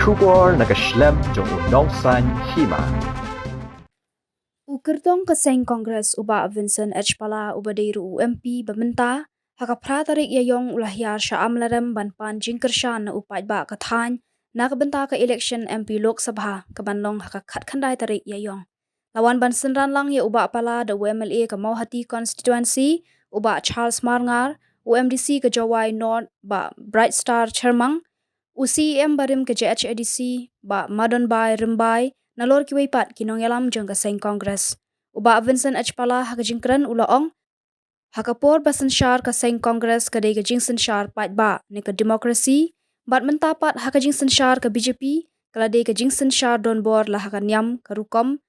Shubor nakaslem jong unongsan hima. Ukertong kaseng Kongres uba Vincent H. Pala uba deiru UMP bementa haka pratarik yayong ulahyar syam larem banpan jingkershan na upat ba kathan na kabenta ka election MP Lok Sabha kabanlong haka khandai tarik yayong. Lawan ban senran lang ya uba Pala da UMLA ka Mauhati constituency uba Charles Marngar UMDC ke Jawai North ba Bright Star Chermang UCM barim ke JHADC ba Madon Bai Rimbai nalor kiwai pat kinong yalam jeng kaseng Kongres. Uba Vincent H. Pala haka jingkran ulaong haka por basen syar kaseng Kongres kadai ke jingsen syar pat ba ni ke demokrasi bat mentapat haka jingsen syar ke BJP kaladai ke jingsen syar don bor lah haka nyam ke rukom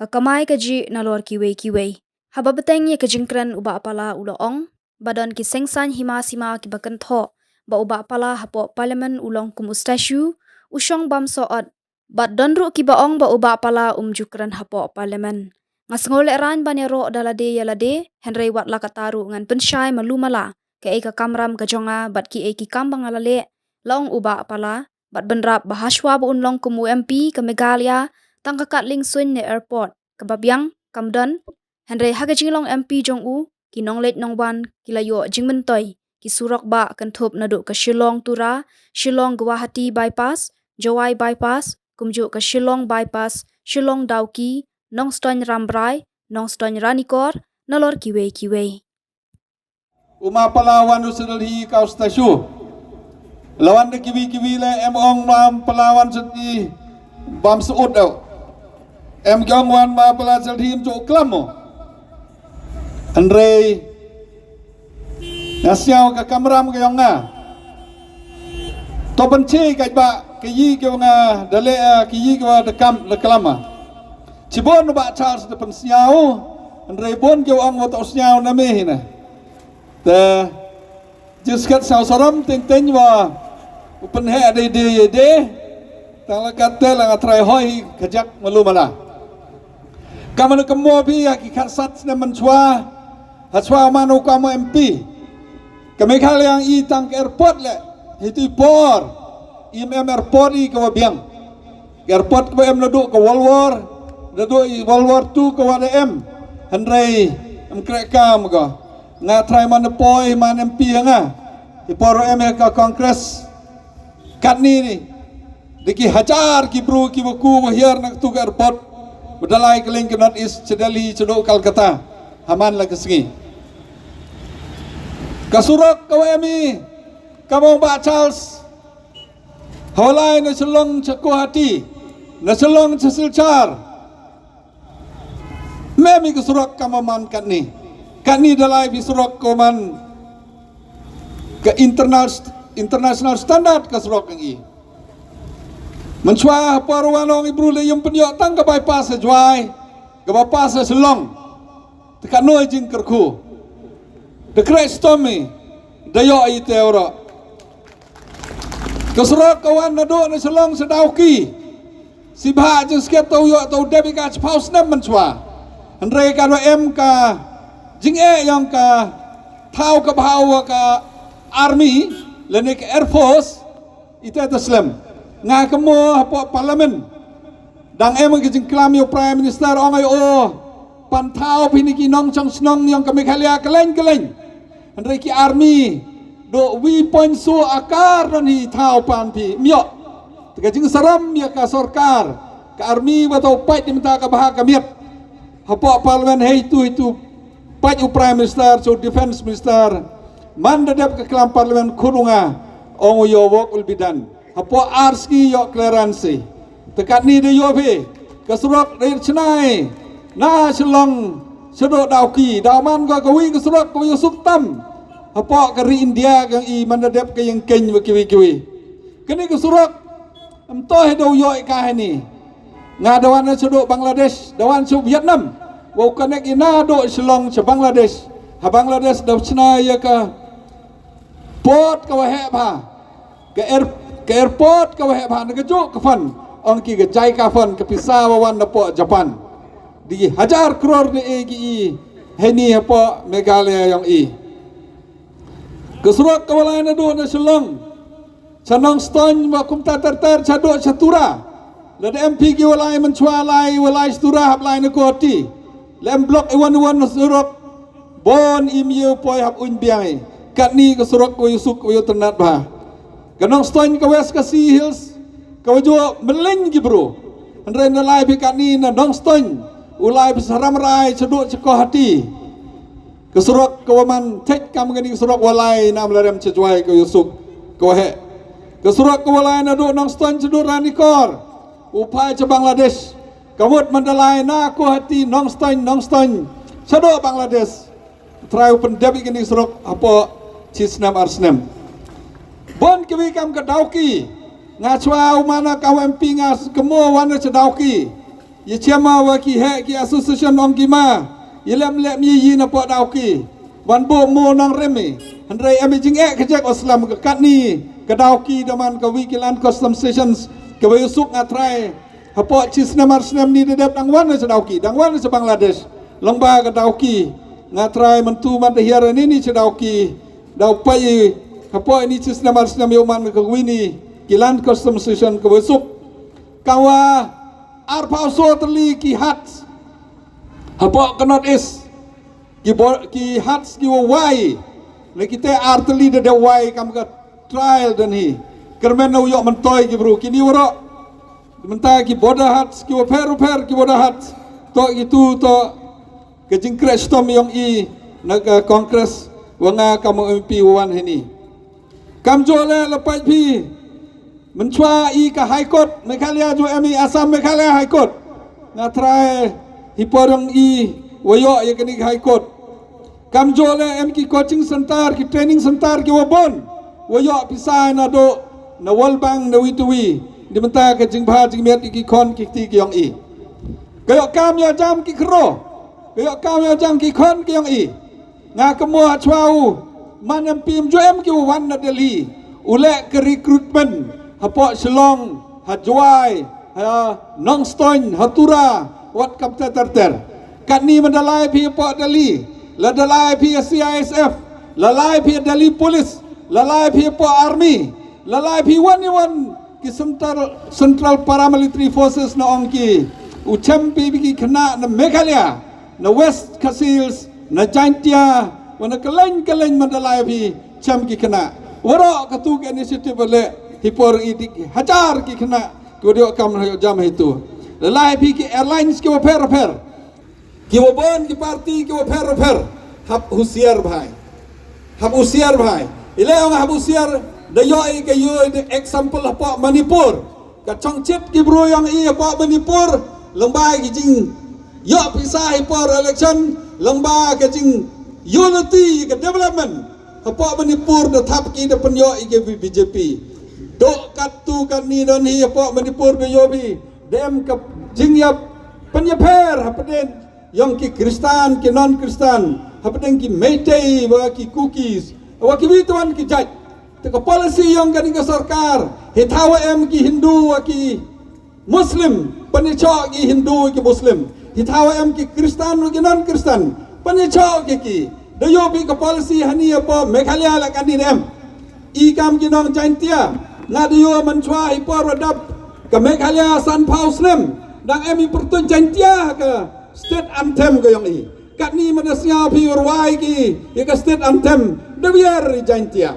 ke kamai ke ji nalor kiwai. Haba beteng ye ke jingkran uba Pala ulaong badan ki sengsan hima sima ki bakan tho ba uba Pala hapo parlimen ulong kum ustasyu usyong bam soot bat donru ki baong ba uba Pala jukran hapo parlimen ngas ngole ran banero dalade yalade Henry wat lakataru ngan pensyai malumala ke eka kamram ke jonga bat ki eki kambang alale long uba Pala bat benrap bahaswa bu unlong kum UMP ke Meghalaya tang kakat ling sun ne airport ke Babyang Kamdon Henry haga jinglong MP jong u kinong let nong ban kilayo jingmentoy ki surok ba kentup nadu ke Shillong Tura, Shillong Guwahati bypass, Jawai bypass, kumju ke Shillong bypass, Shillong Dauki, Nongstoin Rambrai, Nongstoin Ranikor, nalor kiwei. Uma pelawan usulhi kau stasyu. Lawan de kiwi le emong mam pelawan seti bam seut au. Em jong wan ma pelawan seti mjo klamo. Andre Nasiau ke kamram ke yonga. To benci ke ba ke yi ke yonga dale ke yi ke dekam le kelama. Cibon ba Charles de pensiau andre bon ke ong wat osnyau na me hina. Te jiskat sau soram ting ting wa upen he de tang la katte la trai hoi kejak malu mala. Kamanu kemo bi hakikat sat ne menchwa haswa manu kamu MP. Kami kali yang itang ke airport le, itu por, IMM airport i ke Babyang, airport ke nadu ke Walwar, nadu Walwar tu ke WDM, Henry mkrekam ke, ngatrai mana poi mana MP nga, ipor ke Kongres, kat ni, diki hajar ki bro ki buku wahir nak tu ke airport, berdalai keling ke North East, Delhi, Cedok Calcutta, haman lah kesengi. Kasurok kawami kamong ba Charles hawalay na selong sa Guwahati na selong sa Silchar memi kasurok kamaman kani dalay bisurok koman ke international standard kasurok ang i menswa paruanong ibrule yung penyo tang ka bypass sa Jwai ka bypass sa selong tekanoy jing kerku the Christ Tommy dayo ay teora kasura kawan na do na selong sa Dauki si bha jeng sket tau yo tau debi ka paus nam manswa andre ka em ka jing yang ka tau ka bhawa ka army lene ka air force ita taslam nga kamo hapo parliament dang em ka jing klam yo prime minister ongay pantau piniki nong chang snong yang kami khalia keleng Andre ki army do wi point su akar ni thau pan pi myo tega jing saram ya ka sarkar ka army watau pai dimta ka bah ka miet hapo parliament hei tu pai u prime minister so defense minister manda dep ka kelam parliament kununga ong yo work will be done hapo arski yo clearance tekat ni de yo be ka surok re chnai na selong sedo Dauki daman ka kawi ka surok ko yo suktam apa kari India kang i mandadep ke yang keny kiwi kini ke surok amtoh do yo ka ni ngadawan sedo Bangladesh dawan su Vietnam wo connect ina do selong se Bangladesh do chna ya ka port ka wahe ba ke airport ka wahe ba ke juk kafan on ki ke jai kafan ke pisawan na po Japan di hajar crore de egi heni apa Meghalaya yang i kesurat kawalan na do na selong Chanong ston wa kumta terter chadok chatura. Lada MP ki walai menchua lai walai stura hap lai nakoti. Lem blok iwan surok bon imyu poi hap un biang. Kat ni ke surok ko yusuk ko ternat bah. Kanong ston ka west ka sea hills. Ka wajo meleng gi bro. Andre na lai pi kat ni na dong ston. Ulai besaram rai chadok ceko hati. Kesurok kawaman tek kam gani kesurok walai nam larem cejuai ko yusuk ko he. Kesurok kewalai na do nong ston cedur ranikor. Upai ce Bangladesh. Kamut mandalai na ko hati nong ston. Cedur Bangladesh. Try open debi gani surok apa cisnam arsnam. Bon kewi kam ke dauki. Ngachwa umana kau MP ngas kemo wana ce dauki. Ye chema wa ki he ki association ong kima. Ye lem yi na po dauki. Wan bo mo nong remi. Handrai amijing kejak oslam ke kat ni. Kedauki daman ke wikilan custom stations ke wayusuk ngatrai hapo cisnam arsnam ni dedap dangwan na sedauki dangwan na Bangladesh longba kedauki ngatrai mentu mandahiara ni sedauki dau pai hapo ini cisnam arsnam yoman ke wini kilan custom station ke wayusuk kawa arpauso terli ki hats hapo kenot is ki hats ki wai le kita arteli de wai kam ke trial dan hi kermen na uyok mentoy ki bro kini woro menta ki boda hat ki per ki boda hat to itu to ke jingkres tom yong i na kongres wanga kamu MP wan hini kam jole lepai pi menchua i ka high court Meghalaya jo MI Assam Meghalaya high court na try hiporong i woyo ye kini high court kam jole ki coaching center ki training center ki wabon Woyok pisai na do na World Bank na wituwi di menta ke jingba jingmet ki kon ki ti ki yong i. Kayok kam yo jam ki kro. Kayok kam yo jam ki kon ki yong i. Nga kemo chwau man MP jo em ki wan na Delhi. Ule ke recruitment hapo Shillong, Hajwai, Nong Ston, Hatura, wat kapta terter. Kat ni mandalai pi hapo Delhi. La dalai pi CISF, la lai pi Delhi Police. Lalai pi po army, lalai pi wan ki central paramilitary forces na ongki, ucham pi ki kena na Meghalaya, na West Kasils, na Jaintia, wana kaleng mandalai pi cham ki kena. Waro katuk initiative le hipor idik hajar ki kena kudio kam jam itu. Lalai pi ki airlines ki waper ki wabon ki parti ki waper hab husiar bhai, hab usiar bhai. Ile orang habusiar dayo ke yo example apa Manipur ka chongchit ki bro yang i apa Manipur lomba ki jing yo pisah por election lomba ke jing unity ke development apa Manipur da thap ki da penyo ke BJP do katu kan ni don hi apa Manipur do yo bi dem ke jing ya penyeper hapen yang ki Kristen ki non Kristen hapen ki Meitei wa ki cookies Wakibi tuan ki jaj, teka policy yang kani ke sarkar, hitawa em ki Hindu ki Muslim, panicok ki Hindu ki Muslim, hitawa em ki Kristen ki non Kristen, panicok ki. Dayo bi ke policy hani apa Meghalaya la kani dem, ikam ki non Jaintia, ngadayo menchua hipor wadap ke Meghalaya San Pausnem, dang emi pertun Jaintia ke state anthem ke yang i. Kat ni madasnya pi urwai ki, ya ke state anthem. Da biar Jaintia.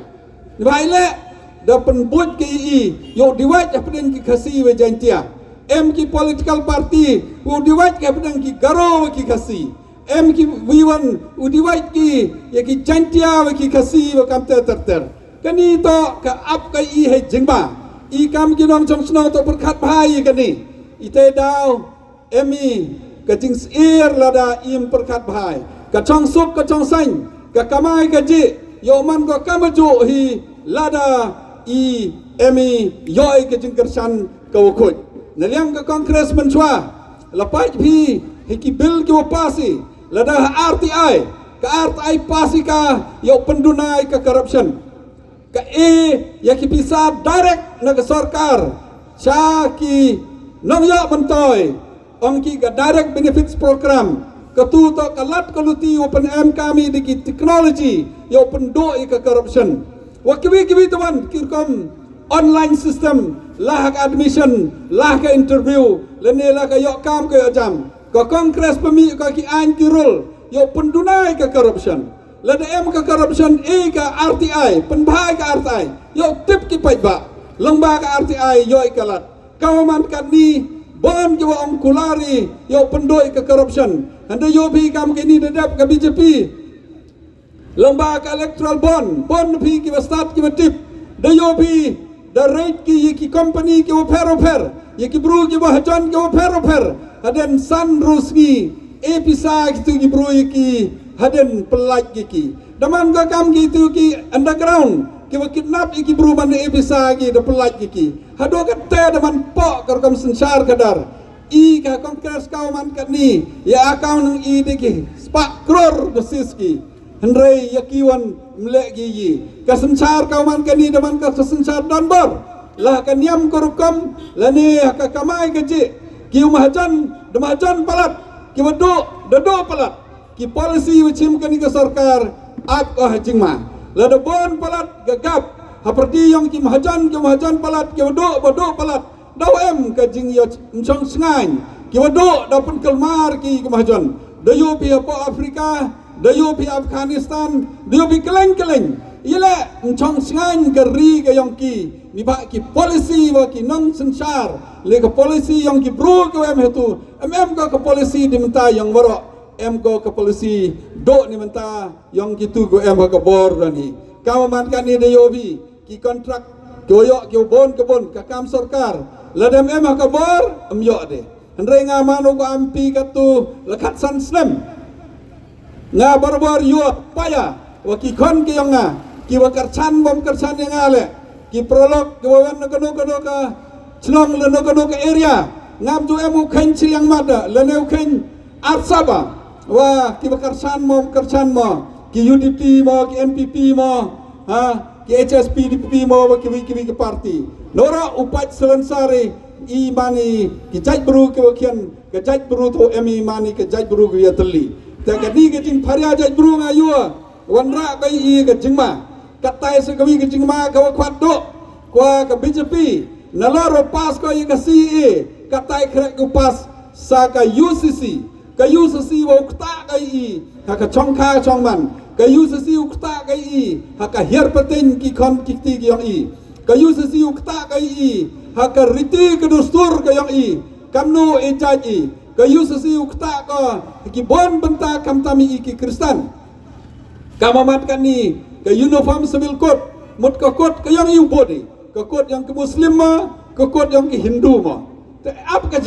Baile da penbut ki i yo diwat apden ki khasi we Jaintia. M ki political party u diwat ki apden ki garo ki khasi. M ki wiwan u diwat ki ya ki Jaintia we ki khasi we kam ter. Kani to ka ap ka i he jingba. I kam ki nom chong sno to perkhat bhai kani. Ite daw emi ka jing ir lada im perkhat bhai. Ka chong sup ka chong sain ka kamai ka ji yo man ko kamaju hi lada i emi yoi ke jingkersan ka wukut naliang ka kongres menchua lapai pi hiki bill ki wapasi lada RTI ka RTI pasi ka yo pendunai ka corruption ka ya ki bisa direct na ka sarkar cha ki nong yo mentoy ong ki ka direct benefits program Ketu to kalat kaluti open M kami di teknologi ya open do ke corruption. Wakibi teman kirkom online system lah ke admission lah ke interview lene lah ke yok kam ke jam ko kongres pemi ko ki an ki rule yo pendunai ke corruption lada em ke corruption e ke RTI penbhai ke RTI yo tip ki pai ba lengba ke RTI yo ikalat kawaman kat ni bon jo ong kulari yo pendoi ke corruption anda yo bi kam ke ni dedap ke BJP lengba ke electoral bond pi ki start ki tip da yo bi da rate ki company ki oper ki bru ki hajan ki oper aden san rusgi episa ki bru ki haden pelaj ki daman ga kam ki underground ki kidnap ki bru ban episa ki da pelaj ki hado ka te daman po kar kam sensar kadar i ka kongres kauman kat ni ya akaun i de ki spak crore dosis ki hendrai yakiwan mlek gi ka sensar kauman kat ni daman ka sensar donbor lah kan yam korukam lani ka kamai gaji ki mahajan palat ki dodo palat ki policy wachim kan ke sarkar ap ko hajingma la de bon palat gagap haperti yang ki mahajan palat ki bodo palat daw em ka jing yo chong sngan ki bodo da pen kelmar ki mahajan dayo pi apa Afrika dayo pi Afghanistan dayo pi keleng ila chong sngan gari ke yang ki ni ba ki policy wa ki nong sensar le ke policy yang ki bro ke em itu em ko ke policy diminta yang warok em ko ke policy do ni minta yang gitu go em ke bor ni kamu mankan ni dayobi ki kontrak koyok ki bon ka kam sarkar ladam em ke bor em yo de hendrai ngamano ko ampi katu lekat san snem nga bor yo paya wa ki kon ki yang nga ki wa karchan yang ale ki prolog ki wan no ka chlong le no ka area ngam tu emu khen chiang mada le ne khen arsaba wa ki karsan mo ki UDP mo ki NPP mo ki HSP DPP mo wa ki parti nora upat selensari i mani ki jaj bru ki wakian ke jaj bru to emi mani ke jaj bru ki yatli ta ka ni ke jing pharia jaj bru nga yu wanra kai i ke jingma katai se kawi ke jingma ka kwat do kwa ka BJP nalaro pas ko i ka CA katai krek ku pas sa ka UCC wa ukta kai i ka chongman ka UCC ukta kai i ka her paten ki kon ki ti ki yang i ka UCC ukta kai i ka riti ke dustur ka yang i kamno e jaji ka UCC ukta ka ki bon benta kam tami i ki Kristen kamamat kan ni ka uniform civil code mut ka code ka yang i body ka code yang ke muslim ma ka code yang ke Hindu ma ap ka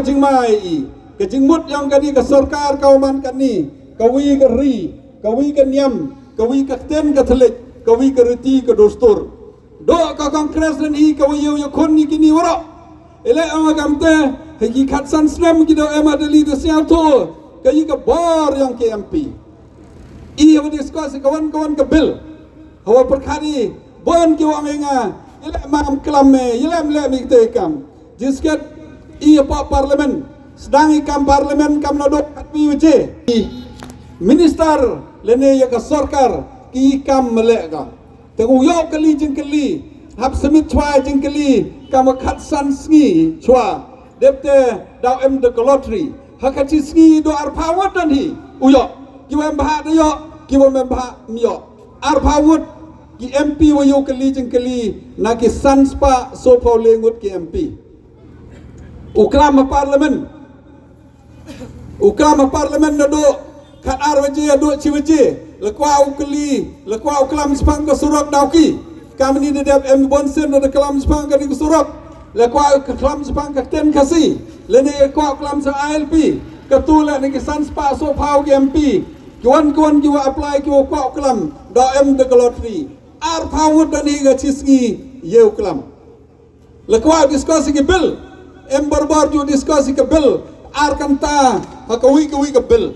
jingmai i ke jingmut yang kani ke sarkar kauman kani kawi ke ri kawi ke niam kawi ke ten ke telik kawi ke riti ke dostur do ka kongres dan hi kawi yo kon ni kini waro ele amagam te hegi khatsan snem ki do ema deli do sial to kayi ke bor yang ke MP i hawa diskus kawan-kawan ke bil hawa perkhari bon ki wangenga ele mam klamme ele mle mi te kam jisket i apa parlimen sedang ikam parlimen kam nodok katmi wje minister lene ya ka sarkar ki kam melek ka te uyok kali jengkeli hab semit chwa jengkeli kam khatsan sngi chwa depte daw em de lottery hakati sngi do arpawat dan hi uyok ki wem bah de yo ki wem bah myo arpawat ki MP wa yo kali jengkeli na ki sanspa so paulengut ki MP ukram parlimen na do kat arwaje do ciwaje lekwa uklam spang ke surok dauki kami ni dedap em bonsen do kelam spang ke di surok lekwa kelam spang ke ten kasi lene lekwa uklam sa ALP ketula ni san spa so pau ke MP kuan ki wa apply ki wa uklam do em de lottery ar pawut dan hi ga cisngi ye uklam lekwa diskusi ke bil em barbar ju diskusi ke bil ar kanta hakawi ke bil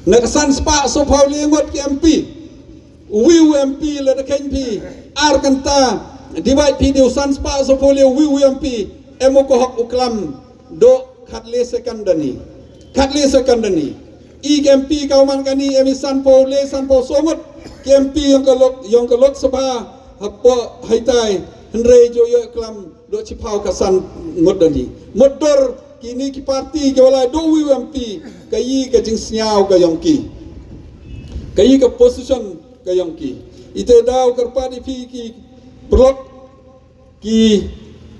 na san spa so pau lengot ke MP wiu MP le de KNP ar kanta divide pi de san spa so pau le wiu MP emo ko hak uklam do khatle sekandani i MP kauman kani emi san pau somut ke MP yang ke lok sabha hapo haitai Henry joyo kelam do cipau kasan modani modor kini ki parti ke wala do UMP kayi ke jing siau ke yongki kayi ke position ke yongki ite daw kerpadi fi ki blok ki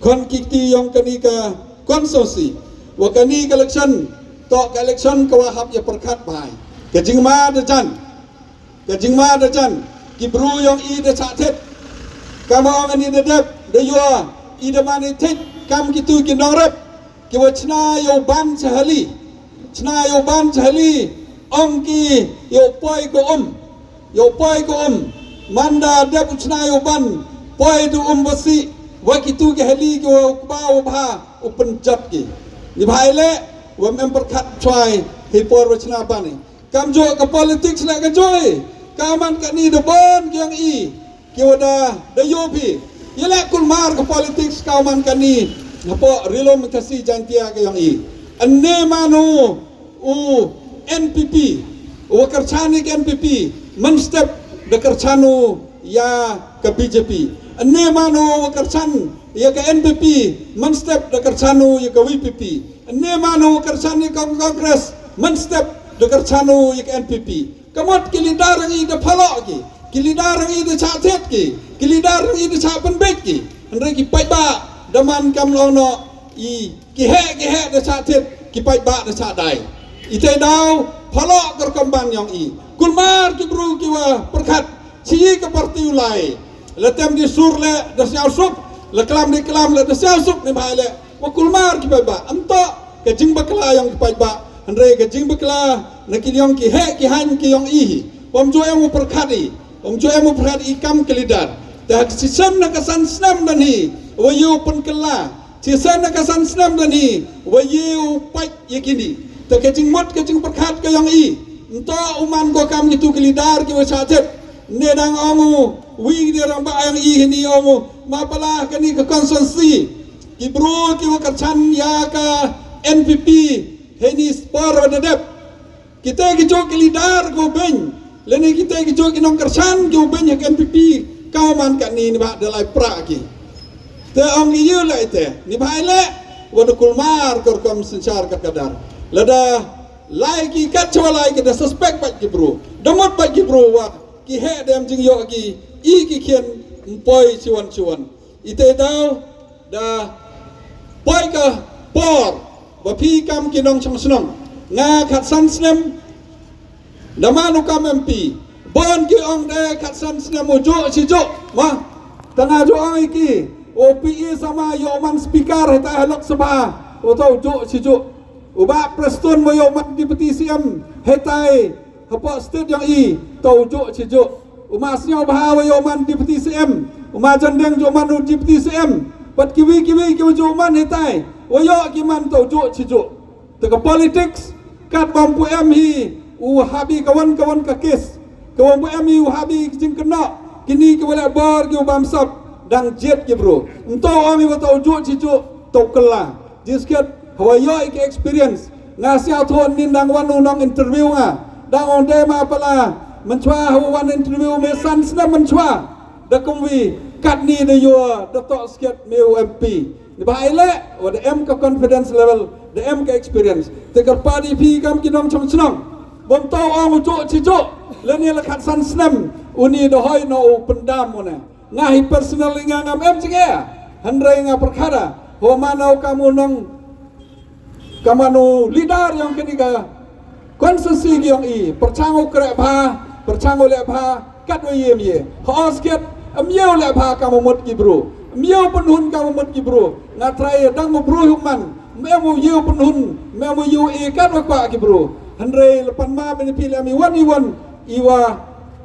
kon kiti yong kani ka konsosi wa kani ka election to ka election ka wahab ya perkat bai ke jing ma de jan ki bru yong I de chatet kama ong ni de dep de yo I de mani tik kam kitu ki nong rep ki wa chna yo ban chahali ong ki yo poi ko manda dep chna yo ban poi du basi wa kitu ki hali ki wa ba bha upen jat ki ni bhai le wa mem perkat chwai hi por wa chna ban ni kam jo ka politics la ka joy kaman ka ni de bon kyang I ki wada de yo pi yela kul mar ka politics kaman ka ni hapo rilom kasi jantia ka yang I anne manu u NPP wa karchani ke NPP man step de karchanu ya ke BJP anne manu wa karchan ya ke NPP man step de karchanu ya ke WPP anne manu karchani ke Congress man step de karchanu ya ke NPP kamot kilidar I de phalok ki kilidar I de chatet ki kilidar I de chapen bet ki andre ki pai ba daman kam lono I ki he de chatet ki pai ba de chadai ite daw phalok kor kamban yang I kulmar ki bru ki wa perkat si ke parti ulai le tem di sur le de siau sup le klam di klam le de siau sup ni bai le wa kulmar ki pai ba amto ke jing bakla yang ki pai ba andre ke jing bakla na ki yong ki he ki han ki yong I pom jo em perkat I kam kelidar dak sisen na kasan snam dan hi wa yu pen kela sisen na kasan snam dan hi wa yu pai yakini te ke jing mot ke jing perkat ke yong I ento uman ko kam itu kelidar ki wa chatet ne dang ongu wi de rang ba yang I ni ongu ma pala kani ke konsensi ki bro ki wa karchan ya ka NPP heni spor wa dep kita ki jo kelidar ko ben lene kita ki jo ki nong karchan jo ben ya NPP kau man kan ni ba dalai pra ki te ong yu la ite ni bai le wa de kulmar kor kom senchar ka kadar lada lai ki kat chwa lai ki da suspect bat ki bro domot bat ki bro wa ki he dem jing yo ki I ki kien poi chuan ite daw da poi ka por wa phi kam ki nong chang snong nga khat san snem damanu kam MP bon ki ong de khat san snem o jo si jo ma tanga jo ong ki OPE sama yo man speaker heta Lok Sabha o tau jo si jo uba preston mo yo man deputy CM hetai hapo state yang I tau jo si jo uma siau bahawa yo man deputy CM uma jandeng jo man deputy CM pat kiwi ki jo man hetai wo yo ki man tau jo si jo te ka politics kat bampu em hi u habi kawan ka kes kawan bu em hi u habi jing kena kini ke wala bar ki bam sap dang jet ki bro ento ami wa tau jo si jo tau kala disket hawa yo ki experience ngasia thon nin dang wanu nong interview nga dang on de ma pala menchwa hawa wan interview me san sna menchwa da kumwi kat ni de yo da to sket me MP ni ba ile wa de em ka confidence level de em ka experience te kar padi phi kam ki nong chom snong bom to ong jo chi jo le ni la khat san snam uni do hoi no pendam ona ngahi personal nga ngam em jinge handrai nga perkara ho manau kamu nong kamanu leader yang ketiga konsensi yang I percango krek bha percango le bha kat we yem ye ho sket amyo le bha kamu mot ki bro amyo penhun kamu mot ki bro ngatrai dang mo bro human memo yu penhun memo yu e kat wa kwa ki bro handre lepan ma ben pi le mi wan iwa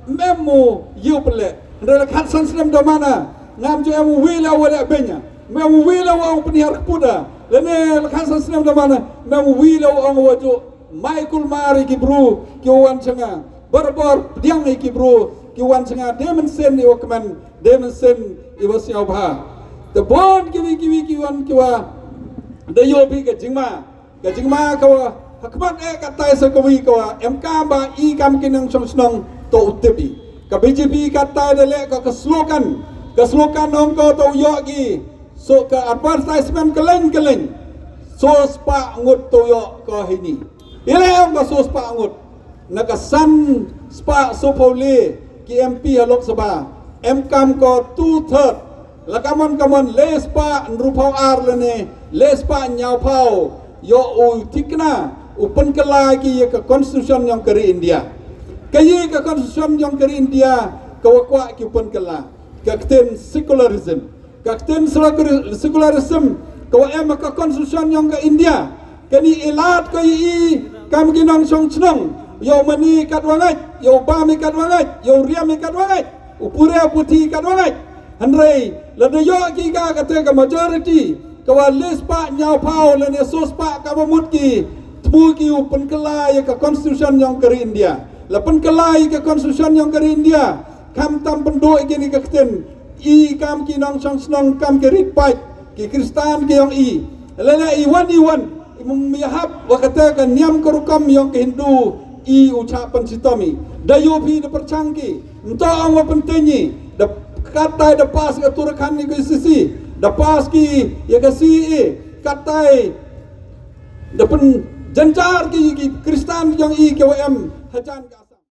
memo yu pele handre khat san snem do mana ngam jo emu wi la wala benya memo wi la wa penihar puda lene khat san snem do mana memo wi la wa wajo Michael Mari ki bro ki wan changa barbor diang ki bro ki wan changa demonsen ni wakman demonsen I was siau bha the bond ki wan ki wa de yo bi ka jingma ka wa hakmat e ka tai sa ka wi ka wa MK ba I kam ki nang chom snong to utepi ka BJP ka tai de le ka slogan Keslukan ongko tau yok ki so ke advertisement keleng so spa ngut tau yok ko hini ile ongko so spa ngut nakasan spa so pole ki MP Lok Sabha kam ko 2/3 lakamon le spa nrupau ar lene le spa nyau pau yo u tikna upen kelai ki ke constitution yang keri India kayi ke constitution yang keri India kawakwa ki upen kelai kakten secularism kawa ke constitution yang ke India kani ilat ko i kam ginong song chnong yo mani katwangat yo bami katwangat yo riami katwangat upure puti katwangat hanrei ladayo ki ka kate ka majority kawa lespa nyau pau lene sospa ka mamutki tmuki upen kelai ke constitution yang ke India lapen kelai ke constitution yang ke India kam tam pendoi gini kakten i kam ki nong song snong kam ke ripai ki kristan ki yang i lele iwan miyahap wakata kan niam korukam yang ke Hindu i ucapan sitomi dayo pi de percangki ento ang pentenyi de katai de pas ke turakan ni ke sisi de pas ki ya ke si katai de pen jancar ki kristan yang i ke wm hajan